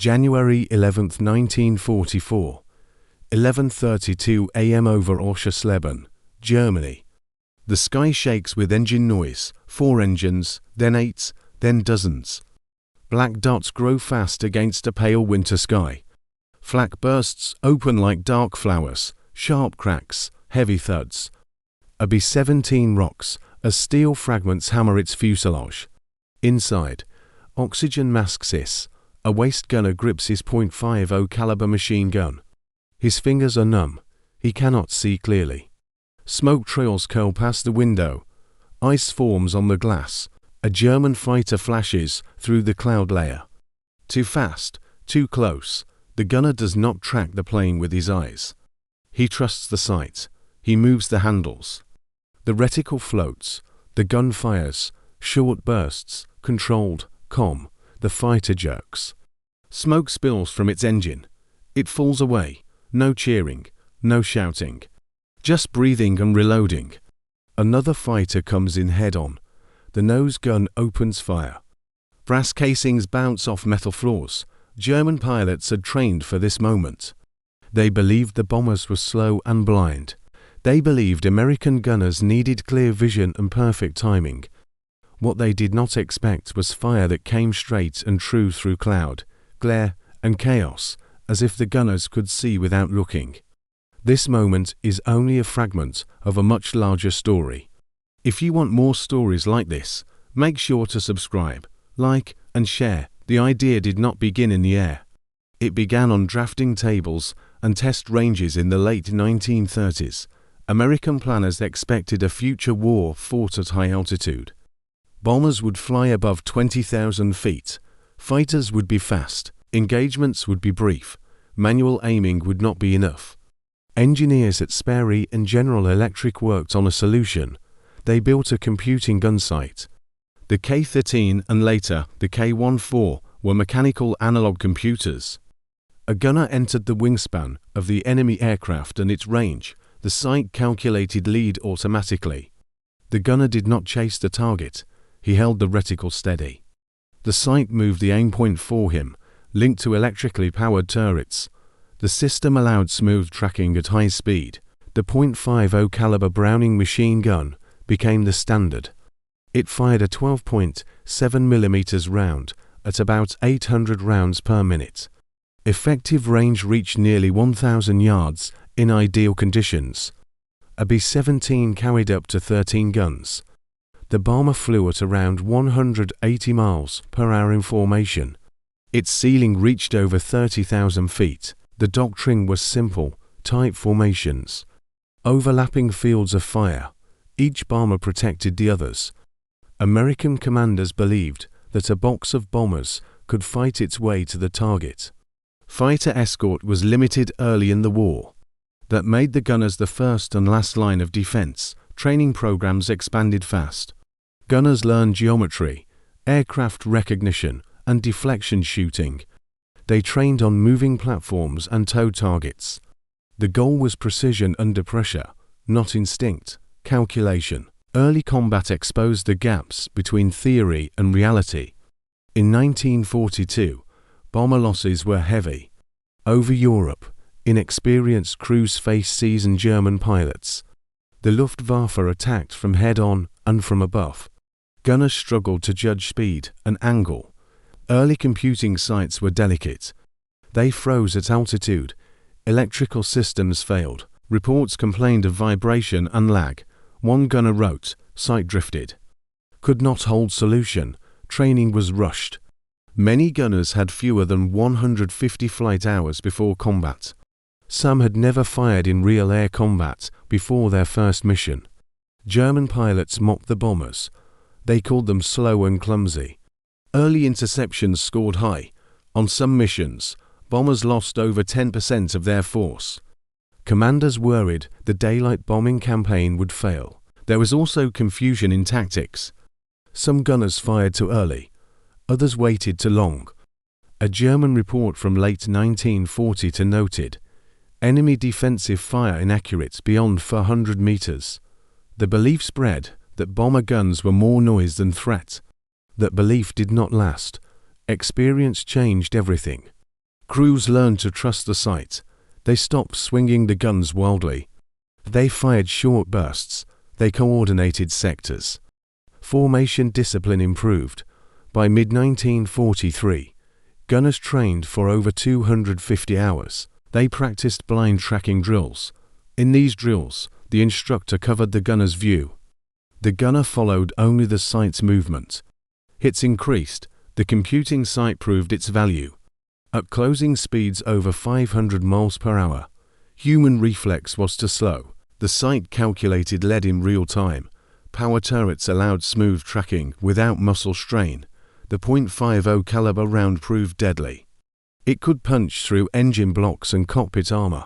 January 11, 1944, 11:32 a.m. over Oschersleben, Germany. The sky shakes with engine noise, 4 engines, then 8, then dozens. Black dots grow fast against a pale winter sky. Flak bursts open like dark flowers, sharp cracks, heavy thuds. A B-17 rocks as steel fragments hammer its fuselage. Inside, oxygen masks hiss. A waist gunner grips his .50 caliber machine gun. His fingers are numb. He cannot see clearly. Smoke trails curl past the window. Ice forms on the glass. A German fighter flashes through the cloud layer. Too fast, too close. The gunner does not track the plane with his eyes. He trusts the sight. He moves the handles. The reticle floats. The gun fires. Short bursts, controlled, calm. The fighter jerks. Smoke spills from its engine. It falls away. No cheering, no shouting. Just breathing and reloading. Another fighter comes in head-on. The nose gun opens fire. Brass casings bounce off metal floors. German pilots had trained for this moment. They believed the bombers were slow and blind. They believed American gunners needed clear vision and perfect timing. What they did not expect was fire that came straight and true through cloud, glare, and chaos, as if the gunners could see without looking. This moment is only a fragment of a much larger story. If you want more stories like this, make sure to subscribe, like, and share. The idea did not begin in the air. It began on drafting tables and test ranges in the late 1930s. American planners expected a future war fought at high altitude. Bombers would fly above 20,000 feet. Fighters would be fast. Engagements would be brief. Manual aiming would not be enough. Engineers at Sperry and General Electric worked on a solution. They built a computing gunsight. The K-13 and later the K-14 were mechanical analog computers. A gunner entered the wingspan of the enemy aircraft and its range. The sight calculated lead automatically. The gunner did not chase the target. He held the reticle steady. The sight moved the aim point for him, linked to electrically powered turrets. The system allowed smooth tracking at high speed. The .50 caliber Browning machine gun became the standard. It fired a 12.7 mm round at about 800 rounds per minute. Effective range reached nearly 1,000 yards in ideal conditions. A B-17 carried up to 13 guns. The bomber flew at around 180 miles per hour in formation. Its ceiling reached over 30,000 feet. The doctrine was simple, tight formations. Overlapping fields of fire. Each bomber protected the others. American commanders believed that a box of bombers could fight its way to the target. Fighter escort was limited early in the war. That made the gunners the first and last line of defense. Training programs expanded fast. Gunners learned geometry, aircraft recognition, and deflection shooting. They trained on moving platforms and tow targets. The goal was precision under pressure, not instinct, calculation. Early combat exposed the gaps between theory and reality. In 1942, bomber losses were heavy. Over Europe, inexperienced crews faced seasoned German pilots. The Luftwaffe attacked from head-on and from above. Gunners struggled to judge speed and angle. Early computing sights were delicate. They froze at altitude. Electrical systems failed. Reports complained of vibration and lag. One gunner wrote, "Sight drifted." Could not hold solution. Training was rushed. Many gunners had fewer than 150 flight hours before combat. Some had never fired in real air combat before their first mission. German pilots mocked the bombers. They called them slow and clumsy. Early interceptions scored high. On some missions, bombers lost over 10% of their force. Commanders worried the daylight bombing campaign would fail. There was also confusion in tactics. Some gunners fired too early. Others waited too long. A German report from late 1940 noted, enemy defensive fire inaccurate beyond 400 meters. The belief spread that bomber guns were more noise than threat. That belief did not last. Experience changed everything. Crews learned to trust the sight. They stopped swinging the guns wildly. They fired short bursts. They coordinated sectors. Formation discipline improved. By mid-1943, gunners trained for over 250 hours. They practiced blind tracking drills. In these drills, the instructor covered the gunner's view. The gunner followed only the sight's movement. Hits increased. The computing sight proved its value. At closing speeds over 500 miles per hour, human reflex was to slow. The sight calculated lead in real time. Power turrets allowed smooth tracking without muscle strain. The .50 caliber round proved deadly. It could punch through engine blocks and cockpit armor.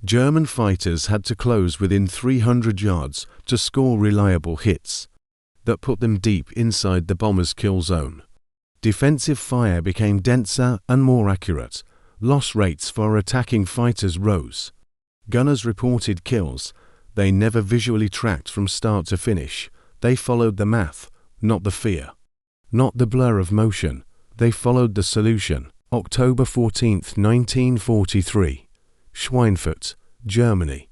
German fighters had to close within 300 yards to score reliable hits that put them deep inside the bomber's kill zone. Defensive fire became denser and more accurate. Loss rates for attacking fighters rose. Gunners reported kills. They never visually tracked from start to finish. They followed the math, not the fear. Not the blur of motion. They followed the solution. October 14, 1943. Schweinfurt, Germany.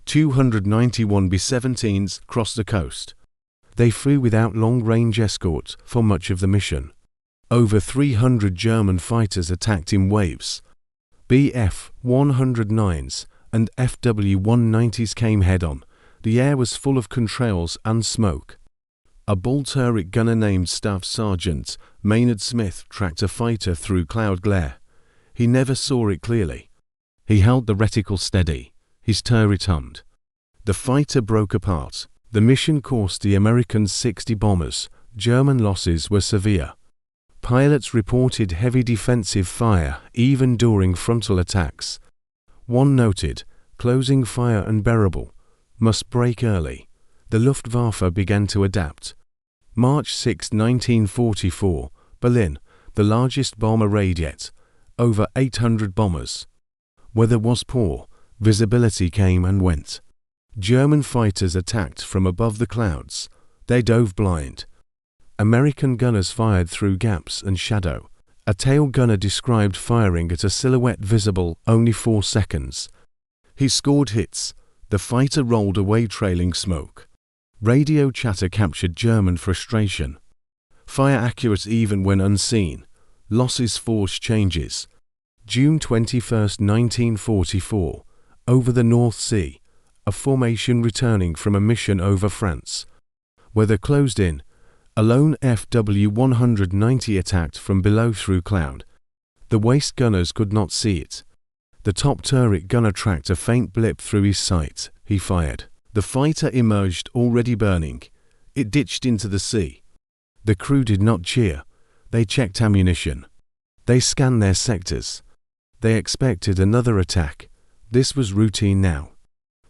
291 B-17s crossed the coast. They flew without long-range escort for much of the mission. Over 300 German fighters attacked in waves. Bf-109s and FW-190s came head-on. The air was full of contrails and smoke. A bull-turret gunner named Staff Sergeant Maynard Smith tracked a fighter through cloud glare. He never saw it clearly. He held the reticle steady. His turret hummed. The fighter broke apart. The mission cost the Americans 60 bombers. German losses were severe. Pilots reported heavy defensive fire even during frontal attacks. One noted, closing fire unbearable. Must break early. The Luftwaffe began to adapt. March 6, 1944, Berlin, the largest bomber raid yet. Over 800 bombers. Weather was poor. Visibility came and went. German fighters attacked from above the clouds. They dove blind. American gunners fired through gaps and shadow. A tail gunner described firing at a silhouette visible only 4 seconds. He scored hits. The fighter rolled away trailing smoke. Radio chatter captured German frustration. Fire accurate even when unseen. Losses forced changes. June 21, 1944. Over the North Sea. A formation returning from a mission over France. Weather closed in. A lone FW-190 attacked from below through cloud. The waist gunners could not see it. The top turret gunner tracked a faint blip through his sight. He fired. The fighter emerged already burning. It ditched into the sea. The crew did not cheer. They checked ammunition. They scanned their sectors. They expected another attack. This was routine now.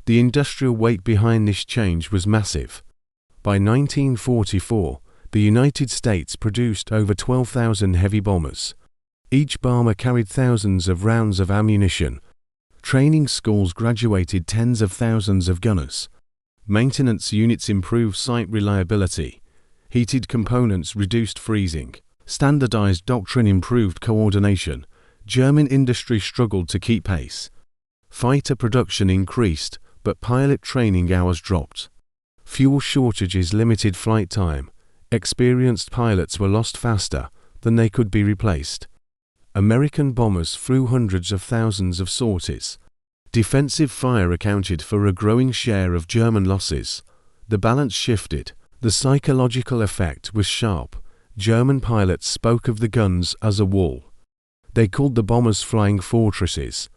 The industrial weight behind this change was massive. By 1944, the United States produced over 12,000 heavy bombers. Each bomber carried thousands of rounds of ammunition. Training schools graduated tens of thousands of gunners. Maintenance units improved site reliability. Heated components reduced freezing. Standardized doctrine improved coordination. German industry struggled to keep pace. Fighter production increased, but pilot training hours dropped. Fuel shortages limited flight time. Experienced pilots were lost faster than they could be replaced. American bombers flew hundreds of thousands of sorties. Defensive fire accounted for a growing share of German losses. The balance shifted. The psychological effect was sharp. German pilots spoke of the guns as a wall. They called the bombers flying fortresses.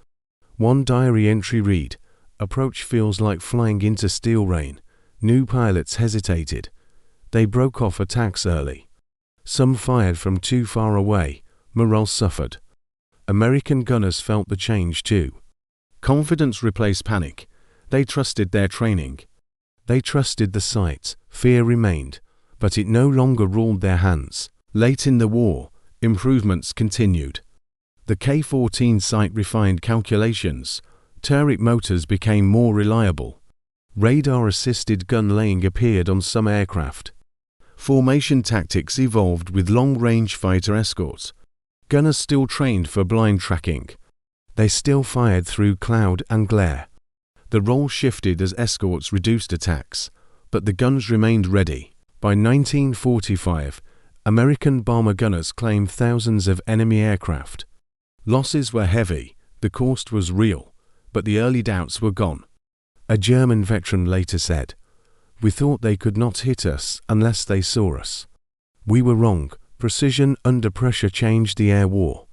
One diary entry read, "Approach feels like flying into steel rain." New pilots hesitated. They broke off attacks early. Some fired from too far away. Morale suffered. American gunners felt the change too. Confidence replaced panic. They trusted their training. They trusted the sight. Fear remained, but it no longer ruled their hands. Late in the war, improvements continued. The K-14 sight refined calculations. Turret motors became more reliable. Radar-assisted gun laying appeared on some aircraft. Formation tactics evolved with long-range fighter escorts. Gunners still trained for blind tracking. They still fired through cloud and glare. The role shifted as escorts reduced attacks, but the guns remained ready. By 1945, American bomber gunners claimed thousands of enemy aircraft. Losses were heavy, the cost was real, but the early doubts were gone. A German veteran later said, "We thought they could not hit us unless they saw us. We were wrong. Precision under pressure changed the air war."